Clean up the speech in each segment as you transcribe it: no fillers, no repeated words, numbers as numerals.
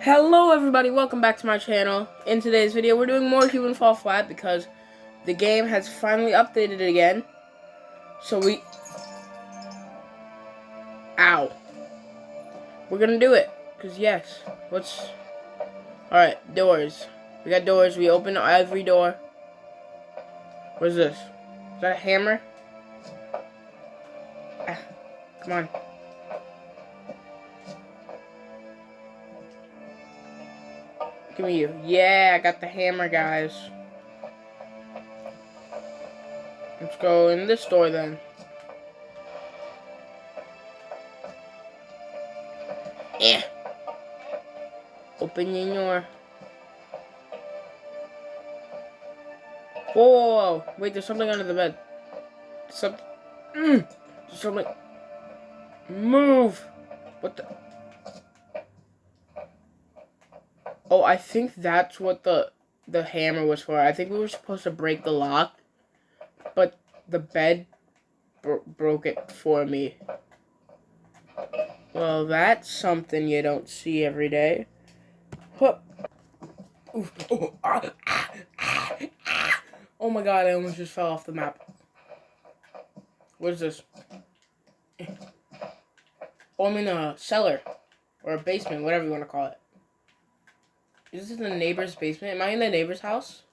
Hello everybody, welcome back to my channel. In today's video, we're doing more Human Fall Flat because the game has finally updated it again. So Ow. We're gonna do it, because yes. Alright, doors. We got doors, we open every door. What is this? Is that a hammer? Ah, come on. Give me you. Yeah, I got the hammer, guys. Let's go in this door then. Yeah. Open your door. Whoa. Wait, there's something under the bed. There's something. Move. What the? Oh, I think that's what the hammer was for. I think we were supposed to break the lock, but the bed broke it for me. Well, that's something you don't see every day. Huh. Oh my god, I almost just fell off the map. What is this? Oh, I'm in a cellar. Or a basement, whatever you want to call it. Is this the neighbor's basement? Am I in the neighbor's house?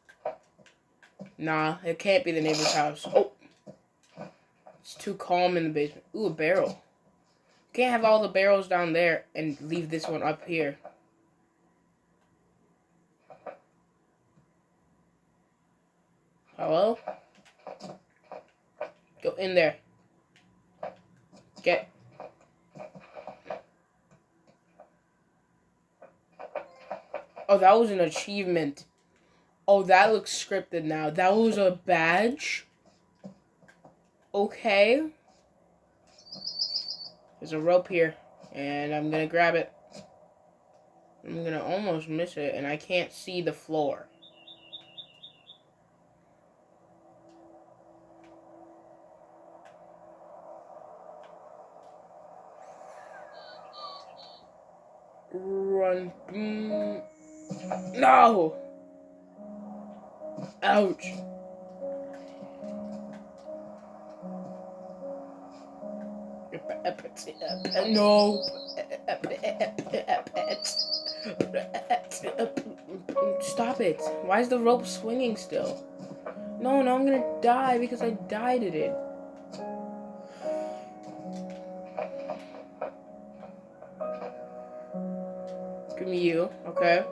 Nah, it can't be the neighbor's house. Oh! It's too calm in the basement. Ooh, a barrel. Can't have all the barrels down there and leave this one up here. Hello? Go in there. Get. Oh, that was an achievement. Oh, that looks scripted now. That was a badge? Okay. There's a rope here, and I'm gonna grab it. I'm gonna almost miss it, and I can't see the floor. Run. No! Ouch. No. Stop it. Why is the rope swinging still? No, I'm gonna die because I died at it. Give me you, okay?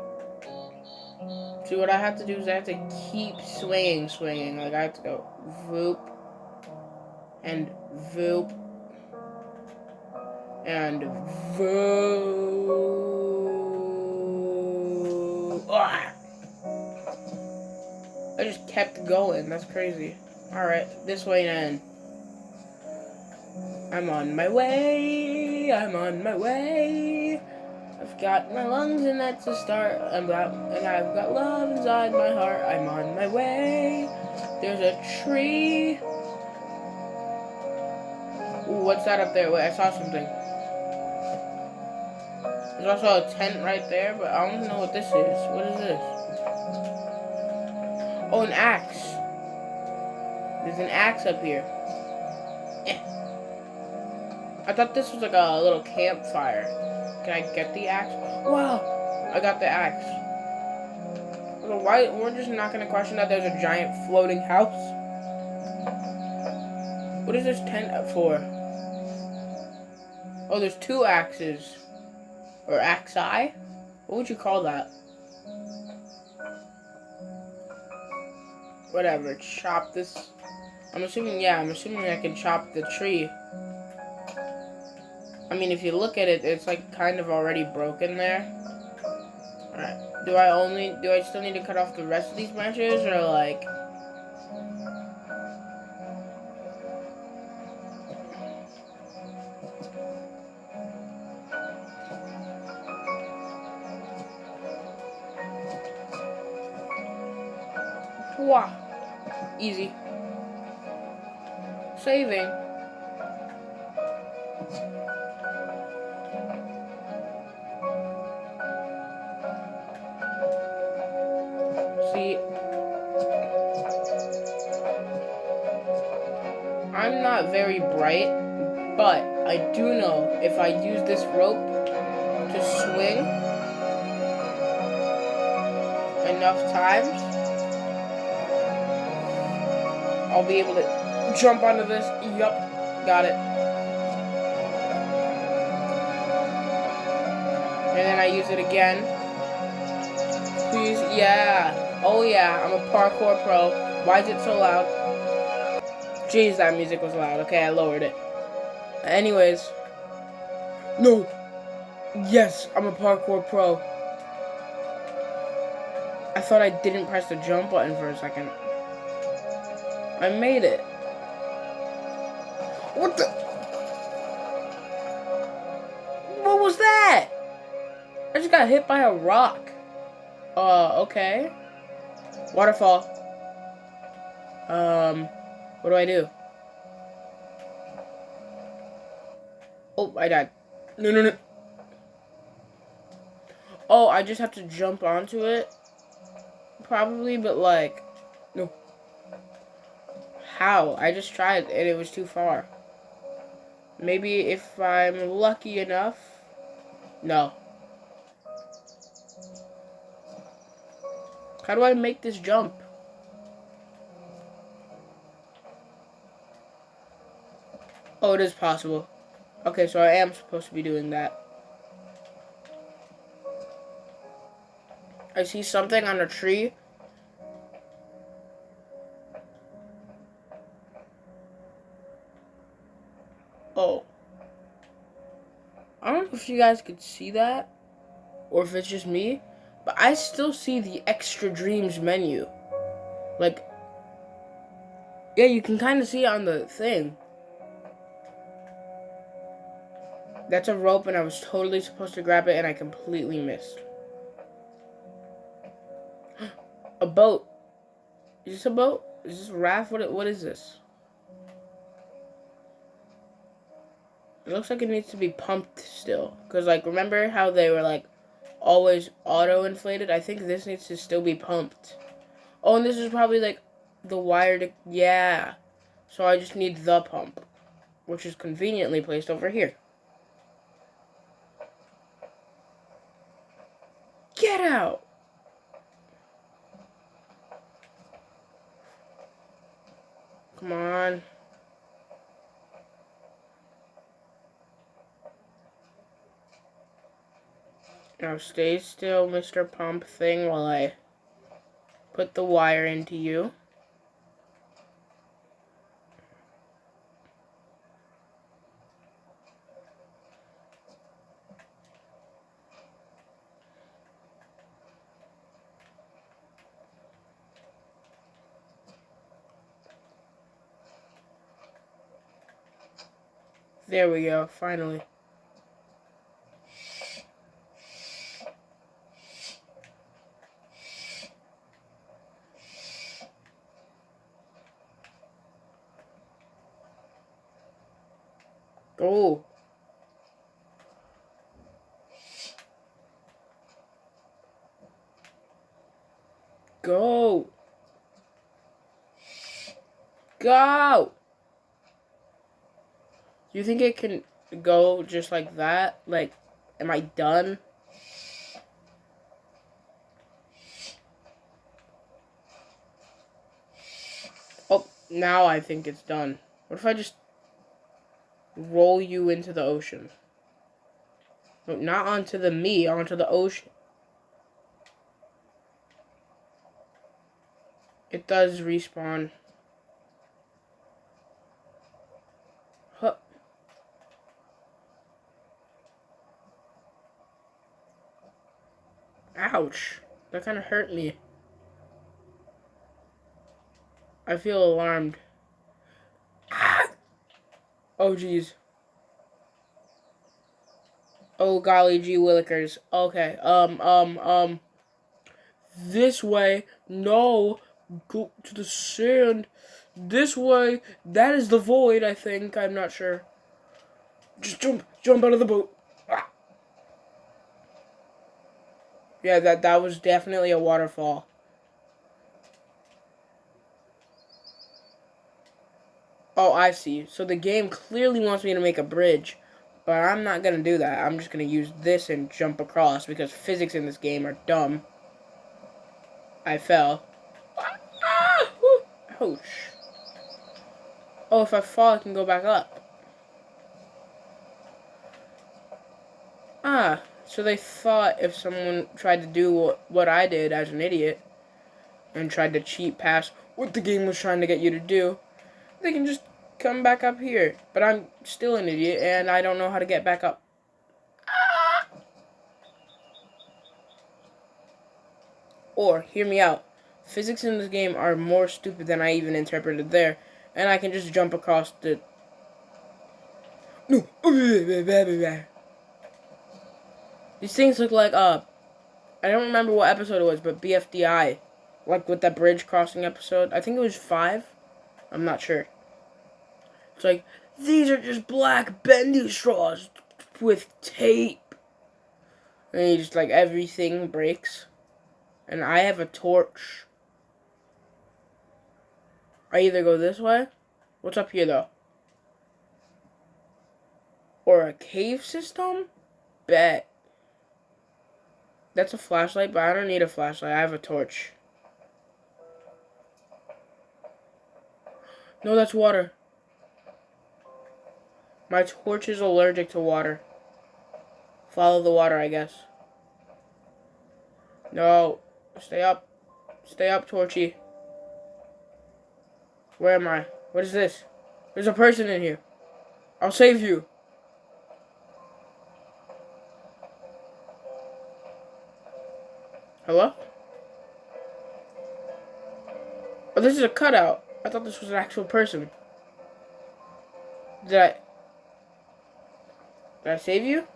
See, what I have to do is I have to keep swinging. Like, I have to go voop, and voop, and voop. Ah! I just kept going. That's crazy. Alright, this way then. I'm on my way. I've got my lungs and that's a start. And I've got love inside my heart. I'm on my way. There's a tree. Ooh, what's that up there? Wait, I saw something. There's also a tent right there, but I don't know what this is. What is this? Oh, an axe. There's an axe up here. I thought this was like a little campfire. Can I get the axe? Wow! I got the axe. So why we're just not gonna question that there's a giant floating house? What is this tent up for? Oh, there's two axes. Or axi? What would you call that? Whatever, chop this. I'm assuming I can chop the tree. I mean, if you look at it, it's like kind of already broken there. Alright. Do I still need to cut off the rest of these branches, or like... Wah! Easy. Saving. not very bright, but I do know if I use this rope to swing enough times, I'll be able to jump onto this. Yup, got it. And then I use it again. Please, yeah. Oh yeah, I'm a parkour pro. Why is it so loud? Jeez, that music was loud. Okay, I lowered it. Anyways. No. Yes, I'm a parkour pro. I thought I didn't press the jump button for a second. I made it. What the? What was that? I just got hit by a rock. Okay. Waterfall. What do I do? Oh, I died. No. Oh, I just have to jump onto it? Probably, but like... No. How? I just tried and it was too far. Maybe if I'm lucky enough... No. How do I make this jump? Oh, it is possible. Okay, so I am supposed to be doing that. I see something on a tree. Oh. I don't know if you guys could see that, or if it's just me, but I still see the extra dreams menu. Like, yeah, you can kind of see it on the thing. That's a rope, and I was totally supposed to grab it, and I completely missed. A boat. Is this a boat? Is this a raft? What is this? It looks like it needs to be pumped still. Because, like, remember how they were, like, always auto-inflated? I think this needs to still be pumped. Oh, and this is probably, like, the wire to... Yeah. So I just need the pump, which is conveniently placed over here. Get out! Come on. Now stay still, Mr. Pump thing, while I put the wire into you. There we go, finally. Oh. Go. Go. Do you think it can go just like that? Like, am I done? Oh, now I think it's done. What if I just roll you into the ocean? No, not onto the me, onto the ocean. It does respawn. Huh. Ouch. That kind of hurt me. I feel alarmed. Ah! Oh, jeez. Oh, golly gee willikers. Okay, this way. No. Go to the sand. This way. That is the void, I think. I'm not sure. Just jump out of the boat. Ah. Yeah, that was definitely a waterfall. Oh, I see. So the game clearly wants me to make a bridge, but I'm not going to do that. I'm just going to use this and jump across because physics in this game are dumb. I fell. Ah! Ouch. Oh, if I fall, I can go back up. Ah, so they thought if someone tried to do what I did as an idiot and tried to cheat past what the game was trying to get you to do, they can just come back up here. But I'm still an idiot and I don't know how to get back up. Ah! Or, hear me out, physics in this game are more stupid than I even interpreted there, and I can just jump across the... No! These things look like, I don't remember what episode it was, but BFDI. Like with that bridge crossing episode. I think it was 5. I'm not sure. It's like, these are just black bendy straws with tape. And you just, like, everything breaks. And I have a torch. I either go this way. What's up here, though? Or a cave system? Bet. That's a flashlight, but I don't need a flashlight. I have a torch. No, that's water. My torch is allergic to water. Follow the water, I guess. No. Stay up. Stay up, Torchy. Where am I? What is this? There's a person in here. I'll save you. Hello? Oh, this is a cutout. I thought this was an actual person. Did I save you?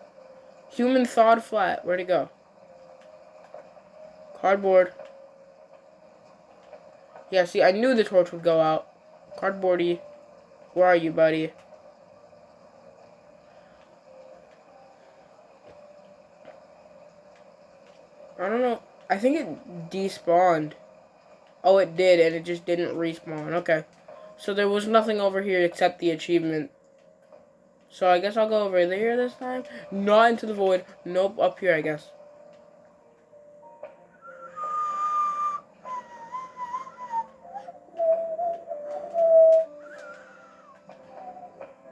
Human thawed flat. Where'd it go? Cardboard. Yeah, see, I knew the torch would go out. Cardboardy. Where are you, buddy? I don't know. I think it despawned. Oh, it did, and it just didn't respawn. Okay. So there was nothing over here except the achievement. So I guess I'll go over there this time. Not into the void. Nope, up here, I guess.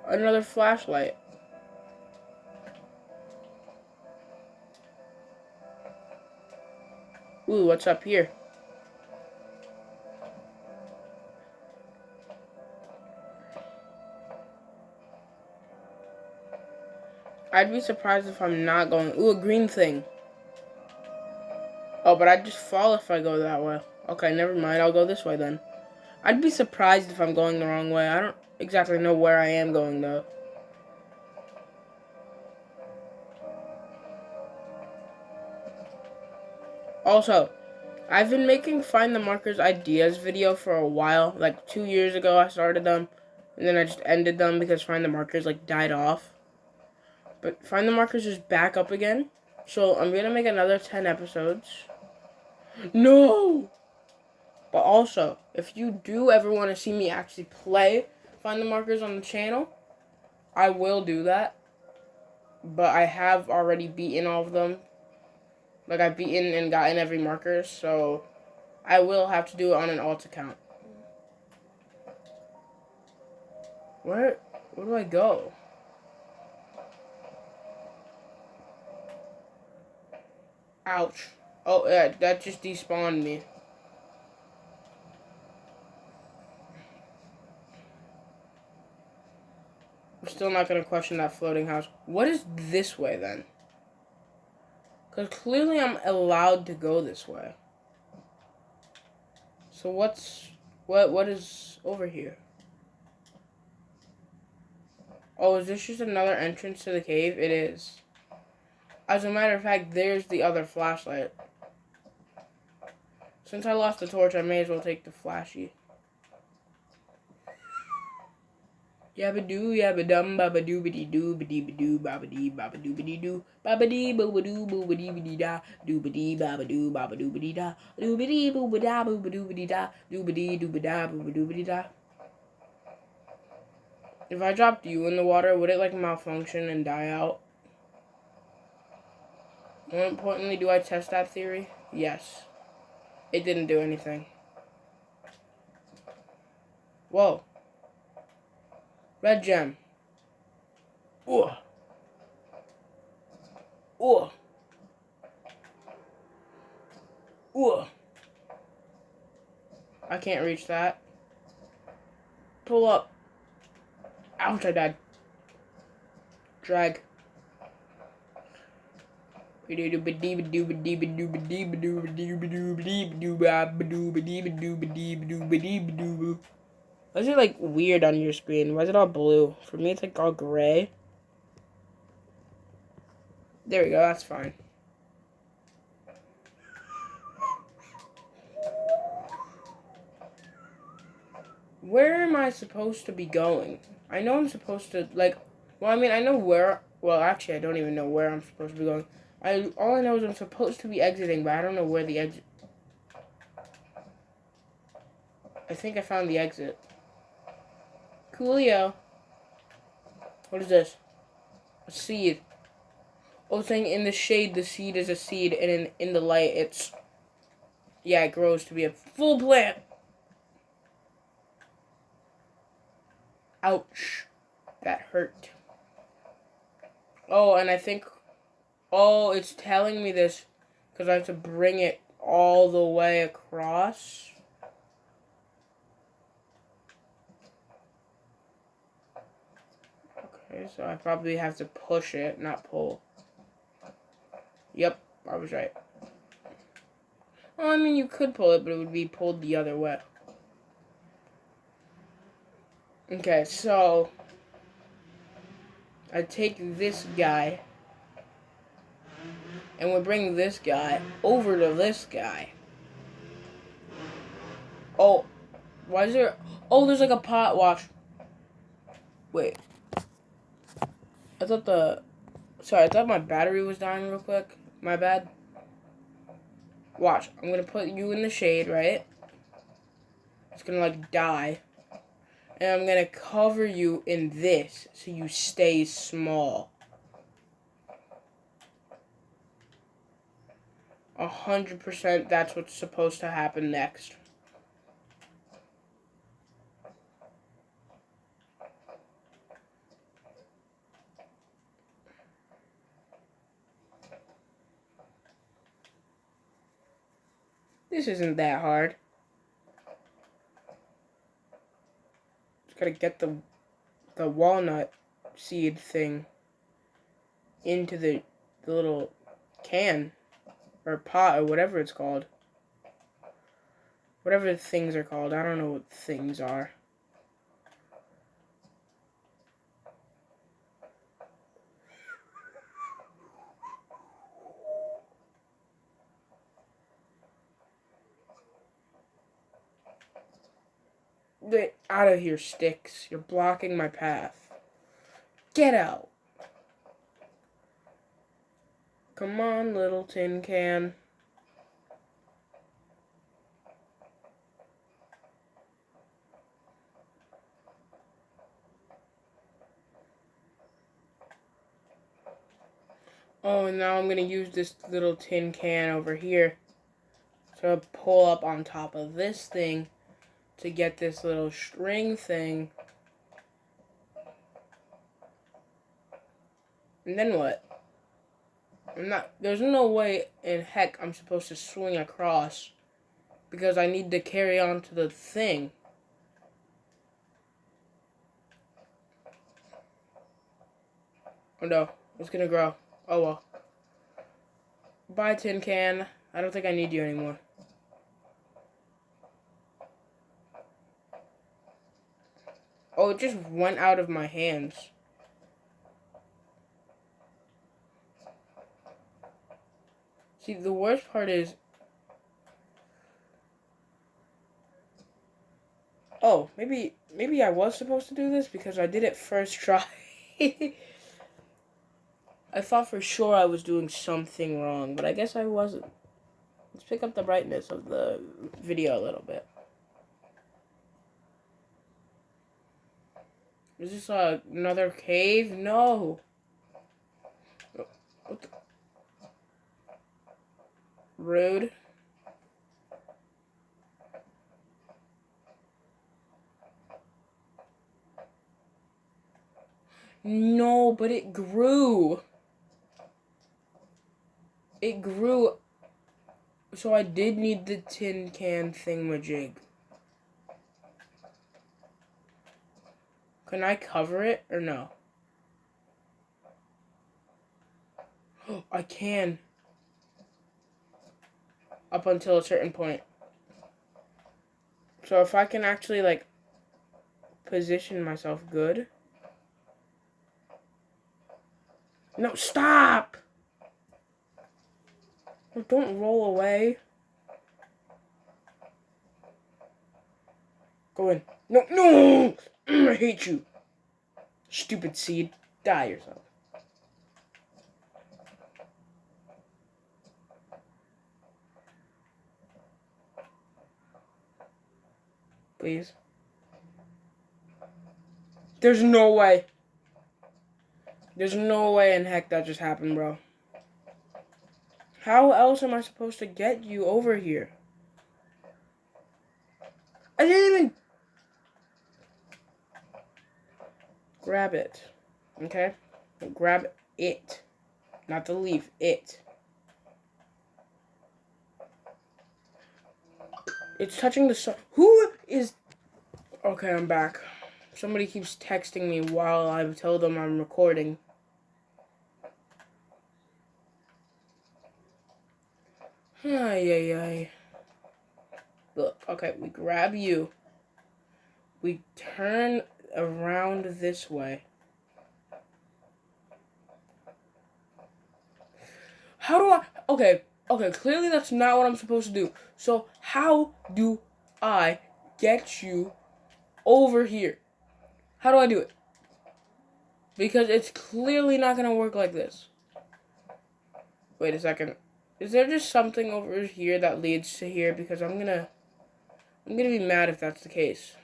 Another flashlight. Ooh, what's up here? I'd be surprised if I'm not going... Ooh, a green thing. Oh, but I'd just fall if I go that way. Okay, never mind. I'll go this way then. I'd be surprised if I'm going the wrong way. I don't exactly know where I am going, though. Also, I've been making Find the Markers ideas video for a while. Like, 2 years ago I started them. And then I just ended them because Find the Markers, like, died off. But Find the Markers is back up again. So I'm going to make another 10 episodes. No! But also, if you do ever want to see me actually play Find the Markers on the channel, I will do that. But I have already beaten all of them. Like, I've beaten and gotten every marker, so I will have to do it on an alt account. Where do I go? Ouch. Oh, yeah, that just despawned me. I'm still not going to question that floating house. What is this way, then? Because clearly I'm allowed to go this way. So what is over here? Oh, is this just another entrance to the cave? It is. As a matter of fact, there's the other flashlight. Since I lost the torch, I may as well take the flashy. Yabba doo, yabba dum, babba doo, biddy doo, biddy doo, babba dee, babba doo, biddy doo, babba dee, booba doo, booba dee, biddy da, doo biddy, babba doo, biddy da, doo biddy, booba da, booba doo, biddy da, doo biddy, dooba da, booba doo, biddy da. If I dropped you in the water, would it like malfunction and die out? More importantly, do I test that theory? Yes. It didn't do anything. Whoa. Red gem. Ooh. Ooh. Ooh. I can't reach that. Pull up. Ouch, I died. Drag. Let's it like weird on your screen. Why is it all blue? For me, it's like all gray. There we go, that's fine. Where am I supposed to be going? I know I'm supposed to, like, well, I mean, I know where, well, actually, I don't even know where I'm supposed to be going. All I know is I'm supposed to be exiting, but I don't know where the exit. I think I found the exit. Coolio. What is this? A seed. Oh, saying in the shade, the seed is a seed, and in the light, it's, yeah, it grows to be a full plant. Ouch. That hurt. Oh, and I think, oh, it's telling me this because I have to bring it all the way across. Okay, so I probably have to push it, not pull. Yep, I was right. Well, I mean, you could pull it, but it would be pulled the other way. Okay, so I take this guy, and we bring this guy over to this guy. Oh, why is there... Oh, there's like a pot. Watch. Wait. I thought my battery was dying real quick. My bad. Watch. I'm going to put you in the shade, right? It's going to, like, die. And I'm going to cover you in this so you stay small. 100% that's what's supposed to happen next. This isn't that hard. Just gotta get the walnut seed thing into the little can or pot or whatever it's called. Whatever the things are called. I don't know what things are. Get out of here, sticks. You're blocking my path. Get out. Come on, little tin can. Oh, and now I'm going to use this little tin can over here to pull up on top of this thing to get this little string thing. And then what? There's no way in heck I'm supposed to swing across because I need to carry on to the thing. Oh no, it's gonna grow. Oh well. Bye, tin can. I don't think I need you anymore. Oh, it just went out of my hands. See, the worst part is... Oh, maybe I was supposed to do this because I did it first try. I thought for sure I was doing something wrong, but I guess I wasn't. Let's pick up the brightness of the video a little bit. Is this another cave? No. What the? Rude. No, but it grew. It grew. So I did need the tin can thingamajig. Can I cover it or no? I can. Up until a certain point. So if I can actually, like, position myself good. No, stop! Don't roll away. Go in. No, no! I hate you. Stupid seed. Die yourself. Please. There's no way. There's no way in heck that just happened, bro. How else am I supposed to get you over here? I didn't even grab it. Okay? Grab it. Not the leaf. It. It's touching the sun. Who is... Okay, I'm back. Somebody keeps texting me while I tell them I'm recording. Ay. Look, okay, we grab you. We turn around this way. How do I... Okay, clearly that's not what I'm supposed to do. So, how do I get you over here? How do I do it? Because it's clearly not going to work like this. Wait a second. Is there just something over here that leads to here? Because I'm gonna be mad if that's the case.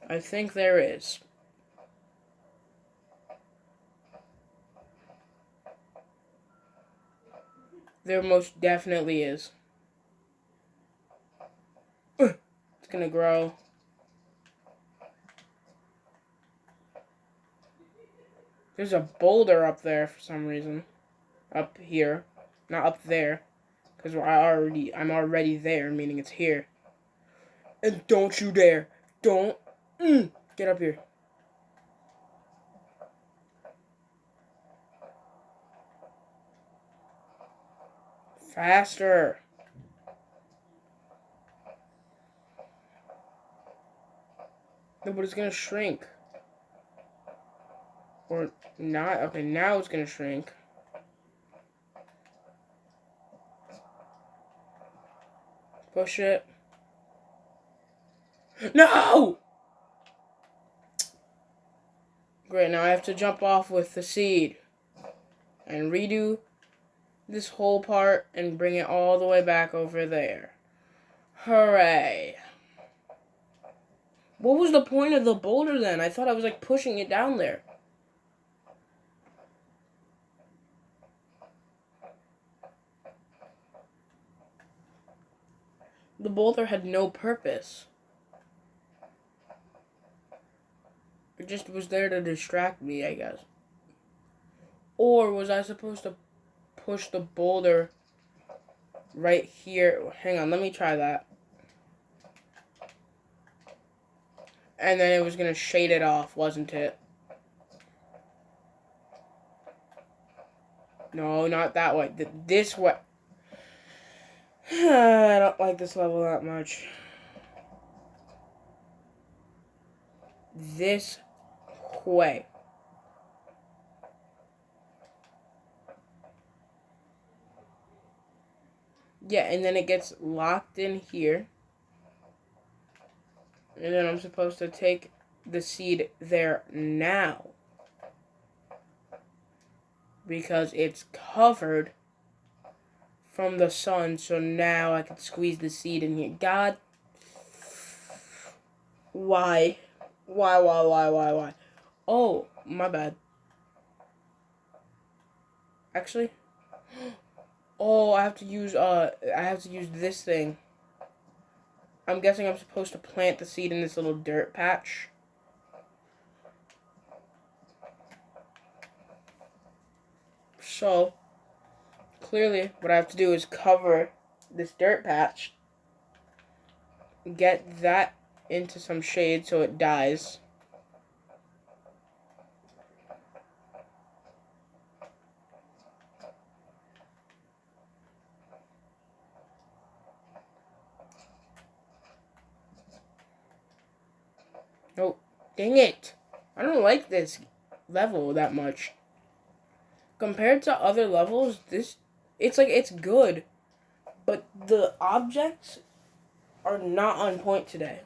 I think there is. There most definitely is. It's gonna grow. There's a boulder up there for some reason. Up here. Not up there. Because I'm already there, meaning it's here. And don't you dare. Don't. Get up here. Faster. No, but it's gonna shrink. Or not. Okay, now it's gonna shrink. Push it. No! Great, now I have to jump off with the seed. And redo this whole part and bring it all the way back over there. Hooray. What was the point of the boulder then? I thought I was like pushing it down there. The boulder had no purpose. It just was there to distract me, I guess. Or was I supposed to push the boulder right here? Hang on, let me try that. And then it was going to shade it off, wasn't it? No, not that way. This way. I don't like this level that much. This way. Yeah, and then it gets locked in here. And then I'm supposed to take the seed there now. Because it's covered from the sun, so now I can squeeze the seed in here. God, why? Why? Oh, my bad. Actually, oh, I have to use this thing. I'm guessing I'm supposed to plant the seed in this little dirt patch. So, clearly, what I have to do is cover this dirt patch, get that into some shade so it dies. Oh, dang it. I don't like this level that much. Compared to other levels, it's good, but the objects are not on point today.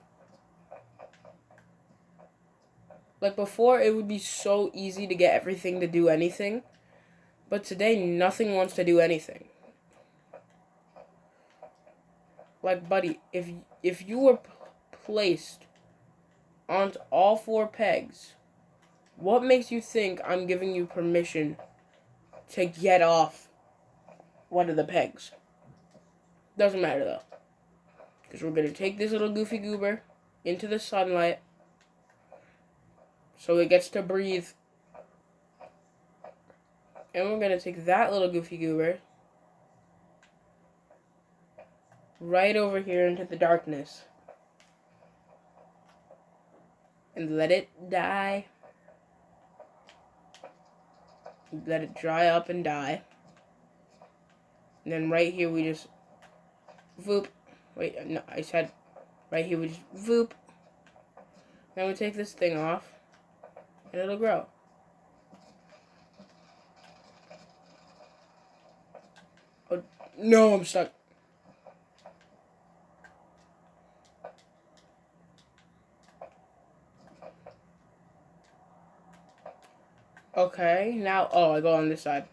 Like before, it would be so easy to get everything to do anything, but today nothing wants to do anything. Like, buddy, if you were placed onto all 4 pegs, what makes you think I'm giving you permission to get off one of the pegs? Doesn't matter though, because we're gonna take this little goofy goober into the sunlight so it gets to breathe, and we're gonna take that little goofy goober right over here into the darkness and let it die. Let it dry up and die. And then right here we just voop. Wait, no, I said right here we just voop. Then we take this thing off and it'll grow. Oh, no, I'm stuck. Okay, now, oh, I go on this side.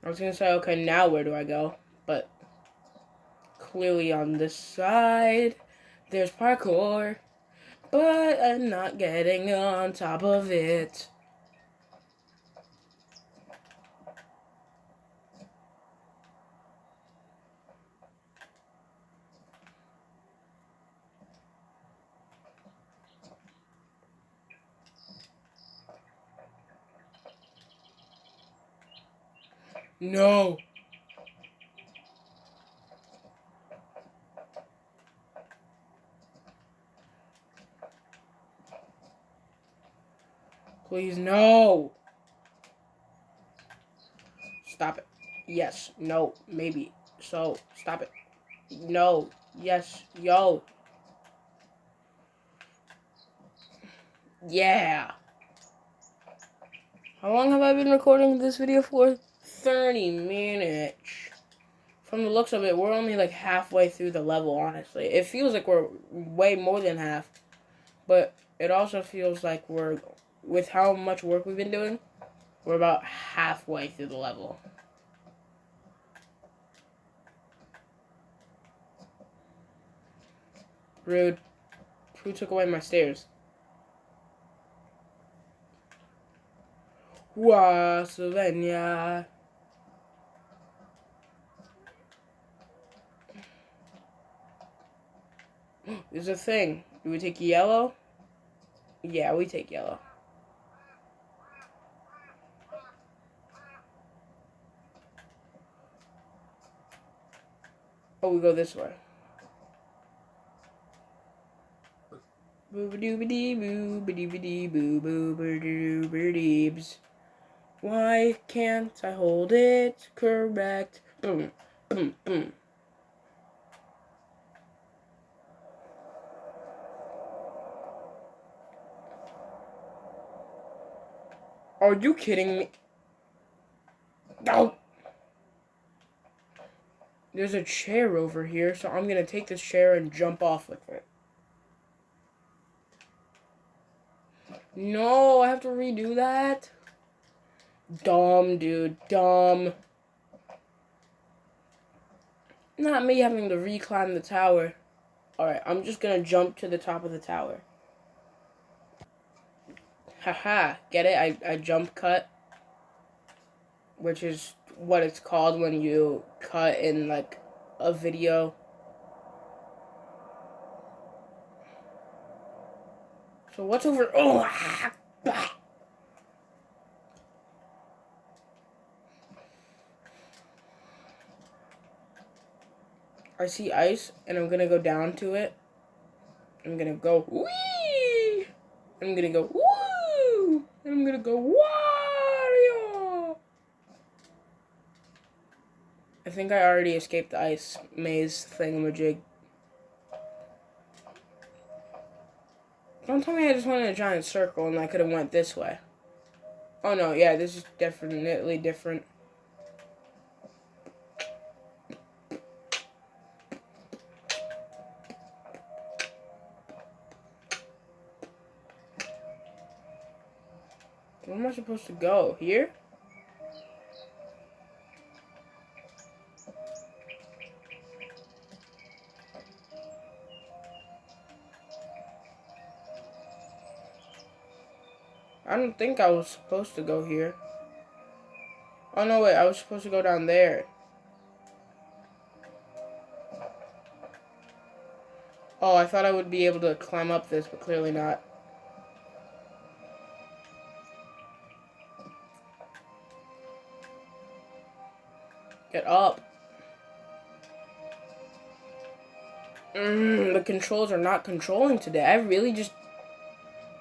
I was gonna say, okay, now where do I go? But clearly on this side, there's parkour, but I'm not getting on top of it. No. Please, no. Stop it. Yes. No. Maybe. So, stop it. No. Yes. Yo. Yeah. How long have I been recording this video for? 30 minutes. From the looks of it, we're only like halfway through the level, honestly. It feels like we're way more than half. But it also feels like we're, with how much work we've been doing, we're about halfway through the level. Rude. Who took away my stairs? Slovenia. There's a thing. Do we take yellow? Yeah, we take yellow. Oh, we go this way. Boobity-boo-boo-boo-boo-boo-boo-boo-boo-deebs. Why can't I hold it correct? Boom, boom, boom. Are you kidding me? No! There's a chair over here, so I'm gonna take this chair and jump off with it. No, I have to redo that? Dumb, dude. Dumb. Not me having to reclimb the tower. Alright, I'm just gonna jump to the top of the tower. Haha, get it? I jump cut, which is what it's called when you cut in like a video. So what's over? Oh, bah. I see ice, and I'm gonna go down to it. I'm gonna go wee. I'm gonna go woo. And I'm gonna go Wario. I think I already escaped the ice maze thingamajig. Don't tell me I just went in a giant circle and I could have went this way. Oh no, yeah, this is definitely different. Where am I supposed to go? Here? I don't think I was supposed to go here. Oh no, wait, I was supposed to go down there. Oh, I thought I would be able to climb up this, but clearly not. Get up. The controls are not controlling today. I really just...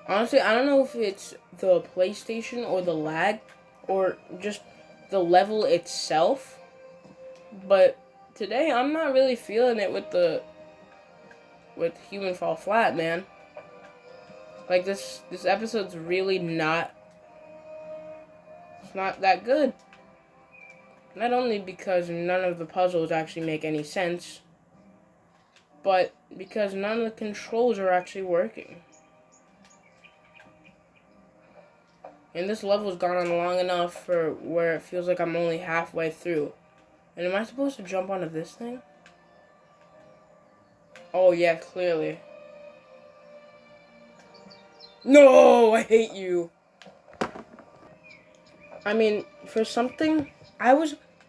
Honestly, I don't know if it's the PlayStation or the lag or just the level itself. But today, I'm not really feeling it with Human Fall Flat, man. Like, this episode's really not... It's not that good. Not only because none of the puzzles actually make any sense, but because none of the controls are actually working. And this level's gone on long enough for where it feels like I'm only halfway through. And am I supposed to jump onto this thing? Oh yeah, clearly. No, I hate you. I mean, for something,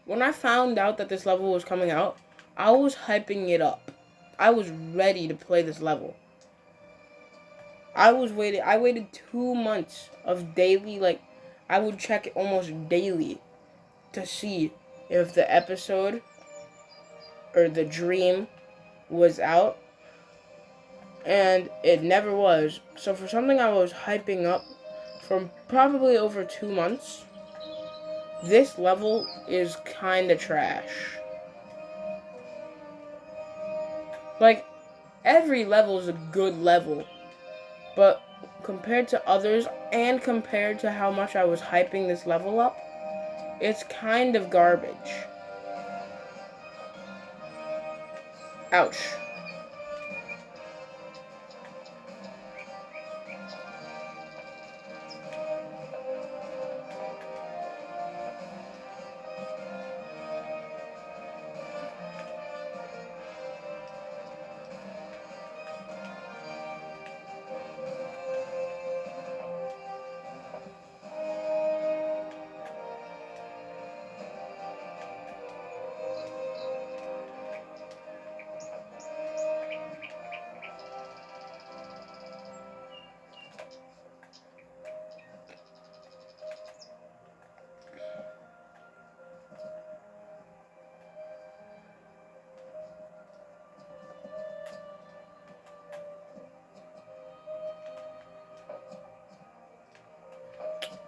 when I found out that this level was coming out, I was hyping it up. I was ready to play this level. I waited 2 months of daily, like, I would check it almost daily to see if the episode or the dream was out, and it never was. So for something I was hyping up for probably over 2 months, this level is kinda trash. Like, every level is a good level, but compared to others, and compared to how much I was hyping this level up, it's kind of garbage. Ouch.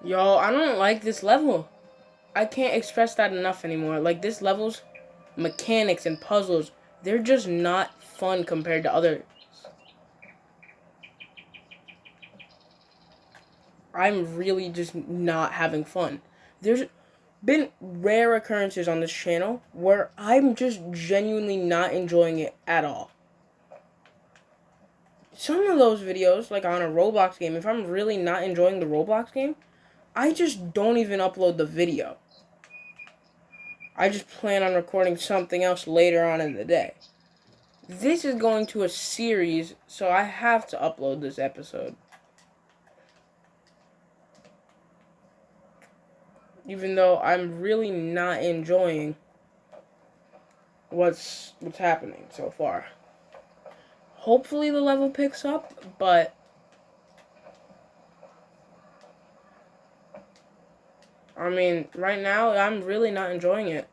Yo, I don't like this level. I can't express that enough anymore. Like, this level's mechanics and puzzles, they're just not fun compared to others. I'm really just not having fun. There's been rare occurrences on this channel where I'm just genuinely not enjoying it at all. Some of those videos, like on a Roblox game, if I'm really not enjoying the Roblox game, I just don't even upload the video. I just plan on recording something else later on in the day. This is going to a series, so I have to upload this episode. Even though I'm really not enjoying what's happening so far. Hopefully the level picks up, but I mean, right now I'm really not enjoying it.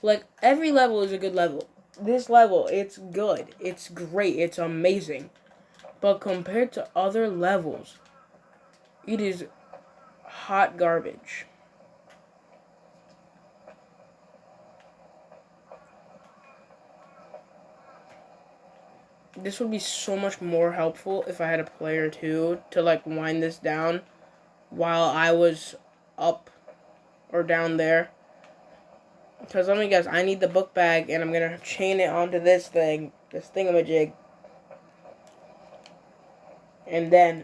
Like, every level is a good level. This level, it's good. It's great. It's amazing. But compared to other levels, it is hot garbage. This would be so much more helpful if I had a player too to like wind this down while I was up or down there. Because let me guess, I need the book bag and I'm going to chain it onto this thing, this thingamajig. And then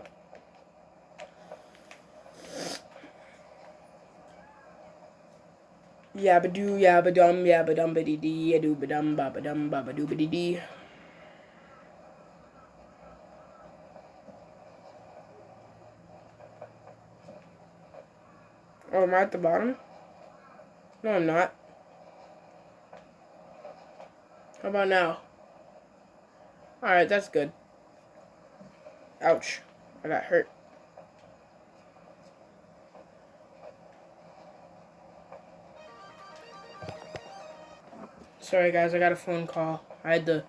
yabba-doo, yabba-dum, yabba-dum-ba-dee-dee, yadoo-ba-dum, ba-ba-dum, ba-ba-doo-ba-dee-dee. Oh, am I at the bottom? No, I'm not. How about now? Alright, that's good. Ouch. I got hurt. Sorry guys, I got a phone call. I had to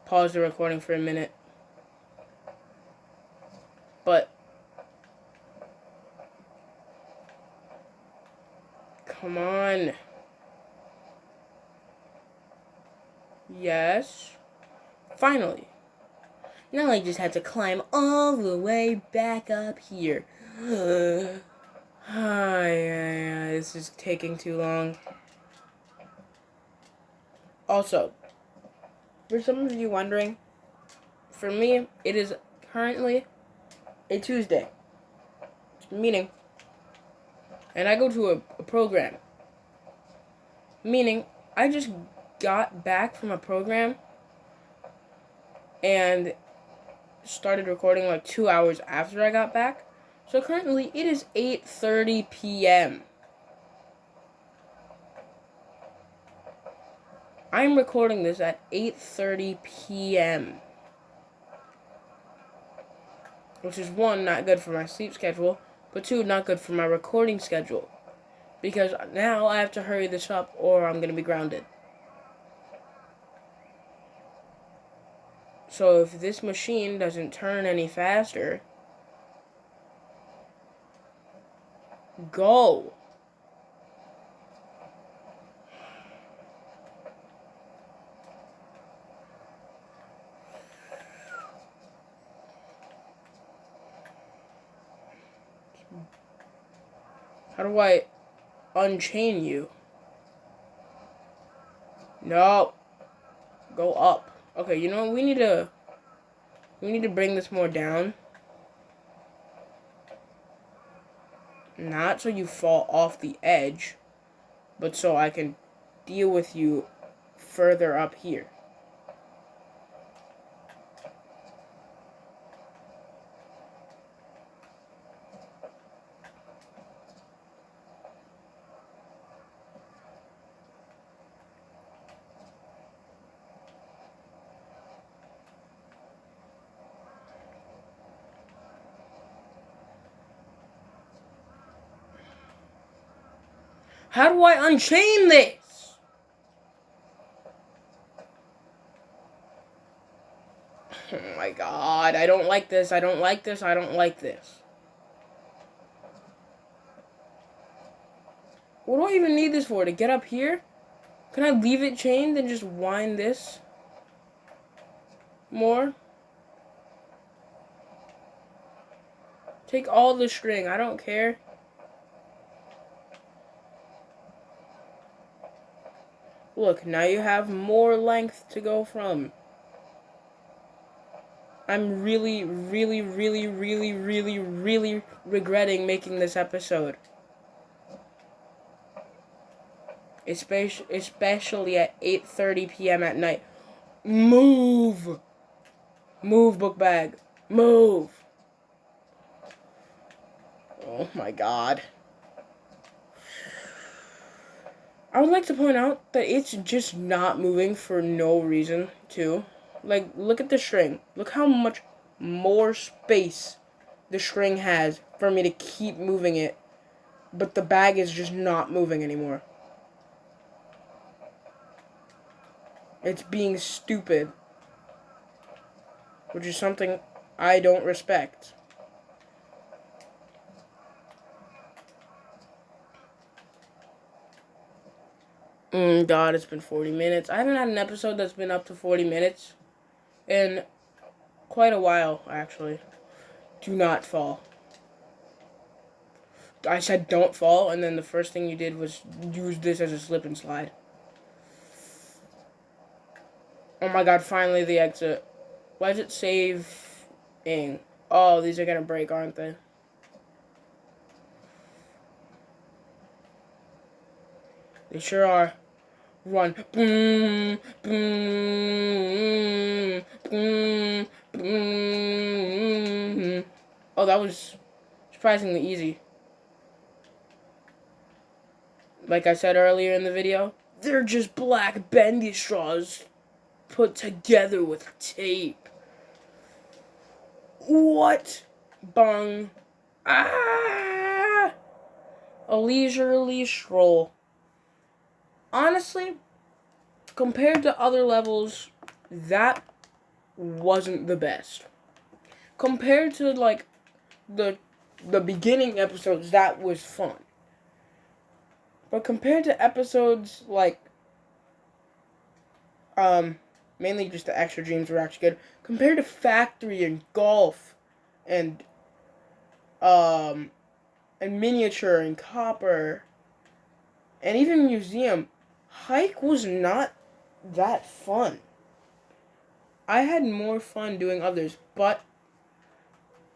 pause the recording for a minute. But come on. Yes. Finally. Now I just have to climb all the way back up here. This is taking too long. Also, for some of you wondering, for me, it is currently a Tuesday. Meaning, and I go to a program. Meaning, I just got back from a program and started recording like 2 hours after I got back. So currently, it is 8:30 p.m. I'm recording this at 8:30 p.m. Which is 1, not good for my sleep schedule, but 2, not good for my recording schedule. Because now I have to hurry this up or I'm going to be grounded. So if this machine doesn't turn any faster, go. How do I unchain you? No. Go up. Okay, you know what? We need to bring this more down. Not so you fall off the edge, but so I can deal with you further up here. How do I unchain this? Oh my god, I don't like this, I don't like this, I don't like this. What do I even need this for? To get up here? Can I leave it chained and just wind this more? Take all the string, I don't care. Look, now you have more length to go from. I'm really, really, really, really, really, really regretting making this episode. Especially at 8:30 p.m. at night. Move. Move, book bag. Move. Oh my god. I would like to point out that it's just not moving for no reason, too. Like, look at the string. Look how much more space the string has for me to keep moving it. But the bag is just not moving anymore. It's being stupid. Which is something I don't respect. God, it's been 40 minutes. I haven't had an episode that's been up to 40 minutes in quite a while, actually. Do not fall. I said don't fall, and then the first thing you did was use this as a slip and slide. Oh my god, finally the exit. Why is it saving? Oh, these are gonna break, aren't they? They sure are. Run. Boom, boom, boom, boom. Oh, that was surprisingly easy. Like I said earlier in the video, they're just black bendy straws put together with tape. What? Bung. Ah! A leisurely stroll. Honestly, compared to other levels, that wasn't the best. Compared to, like, the beginning episodes, that was fun. But compared to episodes, like, mainly just the extra dreams were actually good. Compared to Factory and Golf and Miniature and Copper and even Museum, Hike was not that fun. I had more fun doing others, but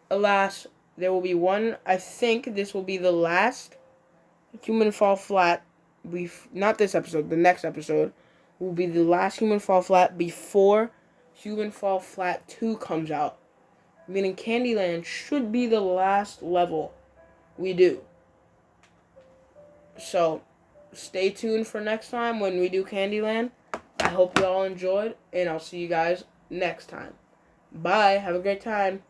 alas, there will be one. I think this will be the last Human Fall Flat. Not this episode, the next episode will be the last Human Fall Flat before Human Fall Flat 2 comes out. Meaning Candyland should be the last level we do. So, stay tuned for next time when we do Candyland. I hope you all enjoyed, and I'll see you guys next time. Bye. Have a great time.